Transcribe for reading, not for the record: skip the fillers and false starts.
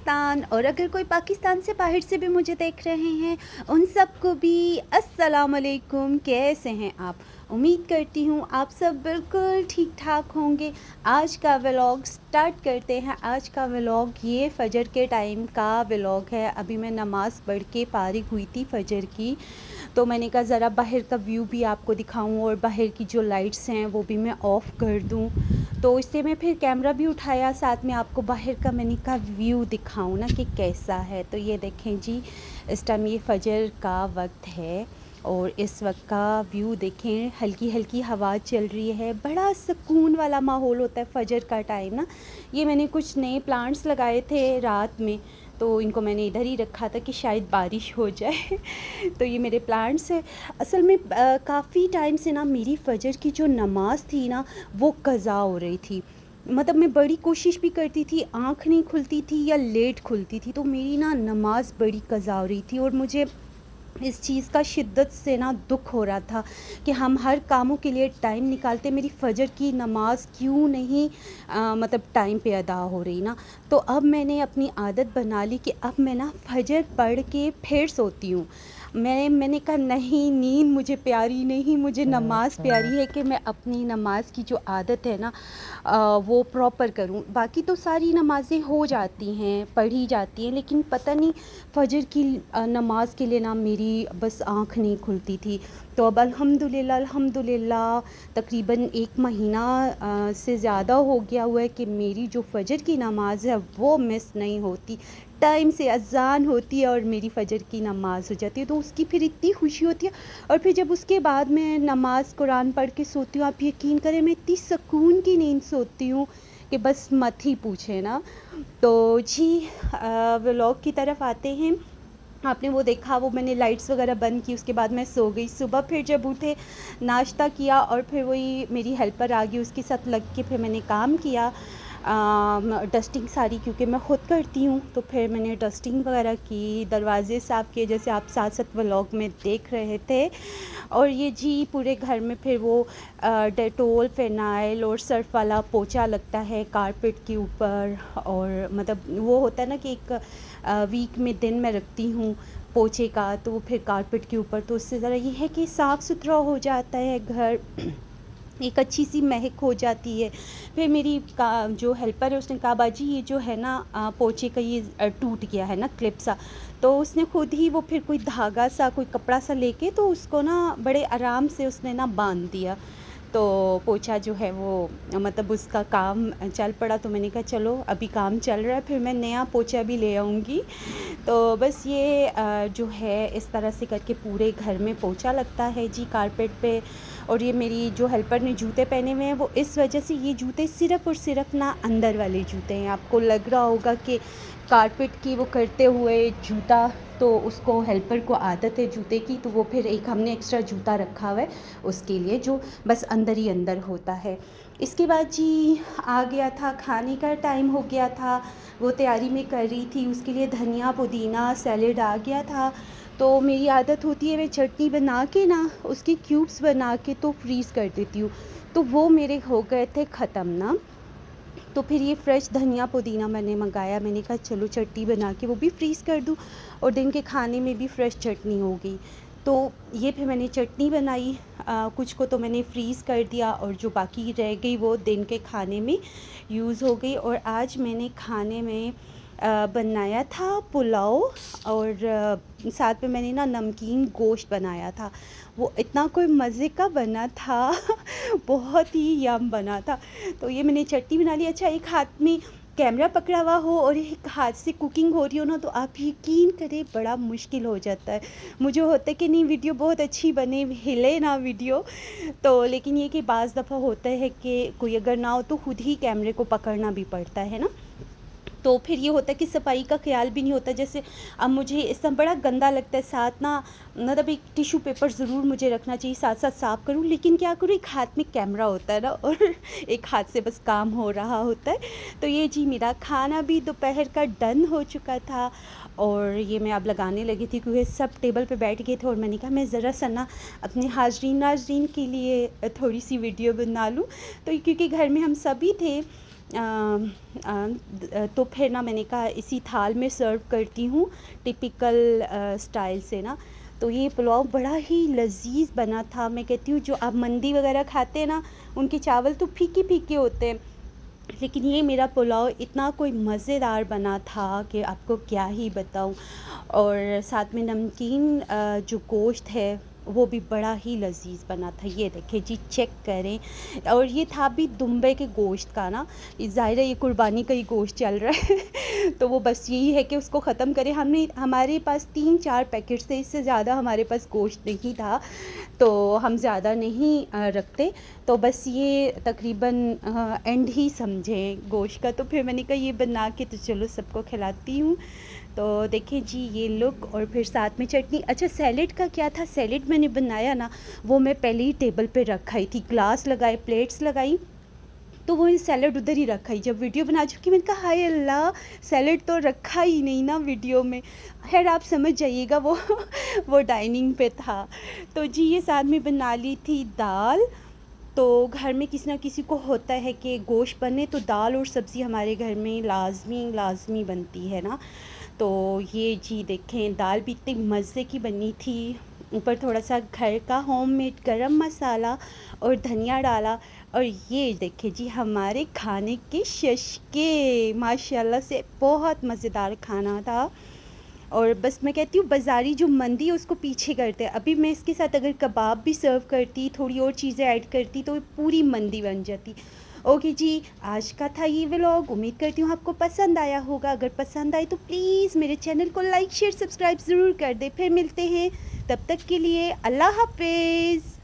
पाकिस्तान, और अगर कोई पाकिस्तान से बाहर से भी मुझे देख रहे हैं, उन सबको भी अस्सलाम वालेकुम। कैसे हैं आप? उम्मीद करती हूँ आप सब बिल्कुल ठीक ठाक होंगे। आज का व्लॉग स्टार्ट करते हैं। आज का व्लॉग ये फ़जर के टाइम का व्लॉग है। अभी मैं नमाज़ पढ़ के फारिग हुई थी फ़जर की, तो मैंने कहा ज़रा बाहर का व्यू भी आपको दिखाऊं और बाहर की जो लाइट्स हैं वो भी मैं ऑफ़ कर दूं। तो इससे मैं फिर कैमरा भी उठाया, साथ में आपको बाहर का मैंने कहा व्यू दिखाऊं ना कि कैसा है। तो ये देखें जी, इस टाइम ये फ़जर का वक्त है और इस वक्त का व्यू देखें। हल्की हल्की हवा चल रही है, बड़ा सुकून वाला माहौल होता है फ़जर का टाइम ना। ये मैंने कुछ नए प्लांट्स लगाए थे रात में, तो इनको मैंने इधर ही रखा था कि शायद बारिश हो जाए। तो ये मेरे प्लांट्स हैं। असल में काफ़ी टाइम से ना मेरी फ़जर की जो नमाज़ थी ना वो क़ज़ा हो रही थी। मतलब मैं बड़ी कोशिश भी करती थी, आँख नहीं खुलती थी या लेट खुलती थी, तो मेरी ना नमाज़ बड़ी क़ज़ा हो रही थी। और मुझे इस चीज़ का शिद्दत से ना दुख हो रहा था कि हम हर कामों के लिए टाइम निकालते, मेरी फ़जर की नमाज़ क्यों नहीं मतलब टाइम पे अदा हो रही ना। तो अब मैंने अपनी आदत बना ली कि अब मैं ना फ़जर पढ़ के फिर सोती हूँ। मैंने कहा नहीं, नींद मुझे प्यारी नहीं, मुझे नमाज़ प्यारी है कि मैं अपनी नमाज़ की जो आदत है ना वो प्रॉपर करूँ। बाकी तो सारी नमाज़ें हो जाती हैं, पढ़ी जाती हैं, लेकिन पता नहीं फ़जर की नमाज़ के लिए ना मेरी बस आँख नहीं खुलती थी। तो अब अल्हम्दुलिल्लाह तकरीबन 1 महीना से ज़्यादा हो गया हुआ है कि मेरी जो फ़जर की नमाज़ है वो मिस नहीं होती। टाइम से अज़ान होती है और मेरी फ़जर की नमाज़ हो जाती है, तो उसकी फिर इतनी खुशी होती है। और फिर जब उसके बाद मैं नमाज़ कुरान पढ़ के सोती हूँ, आप यकीन करें मैं इतनी सुकून की नींद सोती हूँ कि बस मत ही पूछे ना। तो जी, व्लॉग की तरफ आते हैं। आपने वो देखा, वो मैंने लाइट्स वगैरह बंद की, उसके बाद मैं सो गई। सुबह फिर जब उठे, नाश्ता किया और फिर वही मेरी हेल्पर आ गई, उसके साथ लग के फिर मैंने काम किया। डस्टिंग सारी क्योंकि मैं ख़ुद करती हूँ, तो फिर मैंने डस्टिंग वगैरह की, दरवाज़े साफ़ किए जैसे आप साथ साथ व्लॉग में देख रहे थे। और ये जी पूरे घर में फिर वो डेटोल, फ़िनाइल और सर्फ़ वाला पोंछा लगता है कारपेट के ऊपर। और मतलब वो होता है ना कि एक वीक में दिन मैं रखती हूँ पोंछे का, तो वो फिर कारपेट के ऊपर, तो उससे ज़रा ये है कि साफ़ सुथरा हो जाता है घर, एक अच्छी सी महक हो जाती है। फिर मेरी जो हेल्पर है उसने कहा बाजी ये जो है ना पोंछे का ये टूट गया है ना क्लिप सा, तो उसने खुद ही वो फिर कोई धागा सा, कोई कपड़ा सा लेके तो उसको ना बड़े आराम से उसने ना बांध दिया। तो पोंछा जो है वो मतलब उसका काम चल पड़ा। तो मैंने कहा चलो अभी काम चल रहा है, फिर मैं नया पोंछा भी ले आऊँगी। तो बस ये जो है इस तरह से करके पूरे घर में पोंछा लगता है जी कारपेट पे। और ये मेरी जो हेल्पर ने जूते पहने हुए हैं वो इस वजह से, ये जूते सिर्फ़ और सिर्फ ना अंदर वाले जूते हैं। आपको लग रहा होगा कि कारपेट की वो करते हुए जूता, तो उसको हेल्पर को आदत है जूते की, तो वो फिर एक हमने एक्स्ट्रा जूता रखा हुआ है उसके लिए जो बस अंदर ही अंदर होता है। इसके बाद जी आ गया था खाने का टाइम, हो गया था, वो तैयारी में कर रही थी, उसके लिए धनिया पुदीना सैलेड आ गया था। तो मेरी आदत होती है मैं चटनी बना के ना उसके क्यूब्स बना के तो फ्रीज़ कर देती हूँ, तो वो मेरे हो गए थे ख़त्म ना। तो फिर ये फ्रेश धनिया पुदीना मैंने मंगाया, मैंने कहा चलो चटनी बना के वो भी फ्रीज़ कर दूँ और दिन के खाने में भी फ्रेश चटनी हो गई। तो ये फिर मैंने चटनी बनाई, कुछ को तो मैंने फ्रीज़ कर दिया और जो बाकी रह गई वो दिन के खाने में यूज़ हो गई। और आज मैंने खाने में बनाया था पुलाव, और साथ में मैंने ना नमकीन गोश्त बनाया था। वो इतना कोई मज़े का बना था बहुत ही यम बना था। तो ये मैंने चटनी बना ली। अच्छा, एक हाथ में कैमरा पकड़ा हुआ हो और एक हाथ से कुकिंग हो रही हो ना, तो आप यकीन करें बड़ा मुश्किल हो जाता है। मुझे होता है कि नहीं वीडियो बहुत अच्छी बने, हिले ना वीडियो। तो लेकिन ये कि बाज़ दफ़ा होता है कि कोई अगर ना हो तो खुद ही कैमरे को पकड़ना भी पड़ता है ना। तो फिर ये होता है कि सफाई का ख़्याल भी नहीं होता। जैसे अब मुझे इस समय बड़ा गंदा लगता है, साथ ना मतलब एक टिश्यू पेपर ज़रूर मुझे रखना चाहिए, साथ साथ साफ़ करूँ, लेकिन क्या करूँ, एक हाथ में कैमरा होता है ना और एक हाथ से बस काम हो रहा होता है। तो ये जी मेरा खाना भी दोपहर का डन हो चुका था और ये मैं अब लगाने लगी थी क्योंकि सब टेबल पे बैठ गए थे और मैंने कहा मैं ज़रा सा ना अपने हाजरीन नाजरीन के लिए थोड़ी सी वीडियो बना लूँ। तो क्योंकि घर में हम सभी थे तो फिर ना मैंने कहा इसी थाल में सर्व करती हूँ टिपिकल स्टाइल से ना। तो ये पुलाव बड़ा ही लज़ीज़ बना था। मैं कहती हूँ जो आप मंदी वगैरह खाते हैं ना, उनके चावल तो फीके फीके होते हैं, लेकिन ये मेरा पुलाव इतना कोई मज़ेदार बना था कि आपको क्या ही बताऊँ। और साथ में नमकीन जो गोश्त है वो भी बड़ा ही लज़ीज़ बना था। ये देखिए जी, चेक करें। और ये था भी दुम्बे के गोश्त का ना, ज़ाहिर है ये कुर्बानी का ही गोश्त चल रहा है तो वो बस यही है कि उसको ख़त्म करें। हमने हमारे पास 3-4 पैकेट थे, इससे ज़्यादा हमारे पास गोश्त नहीं था, तो हम ज़्यादा नहीं रखते। तो बस ये तकरीबन एंड ही समझें गोश्त का। तो फिर मैंने कहा ये बना के तो चलो सबको खिलाती हूँ। तो देखिए जी ये लुक, और फिर साथ में चटनी। अच्छा, सैलेड का क्या था? सैलेड मैंने बनाया ना, वो मैं पहले ही टेबल पे रखा ही थी, ग्लास लगाए, प्लेट्स लगाई, तो वो सैलेड उधर ही रखा ही। जब वीडियो बना चुकी मैंने कहा हाय अल्लाह, सैलेड तो रखा ही नहीं ना वीडियो में। खैर आप समझ जाइएगा, वो वो डाइनिंग पे था। तो जी ये साथ में बना ली थी दाल। तो घर में किसी ना किसी को होता है कि गोश्त बने तो दाल और सब्ज़ी हमारे घर में लाजमी बनती है ना। तो ये जी देखें, दाल भी इतनी मज़े की बनी थी, ऊपर थोड़ा सा घर का होममेड गरम मसाला और धनिया डाला। और ये देखिए जी हमारे खाने के शशके, माशाल्लाह से बहुत मज़ेदार खाना था। और बस मैं कहती हूँ बाज़ारी जो मंदी है उसको पीछे करते हैं। अभी मैं इसके साथ अगर कबाब भी सर्व करती, थोड़ी और चीज़ें ऐड करती, तो पूरी मंदी बन जाती। ओके जी, आज का था ये व्लॉग। उम्मीद करती हूँ आपको पसंद आया होगा। अगर पसंद आए तो प्लीज़ मेरे चैनल को लाइक शेयर सब्सक्राइब ज़रूर कर दें। फिर मिलते हैं, तब तक के लिए अल्लाह हाफ़िज़।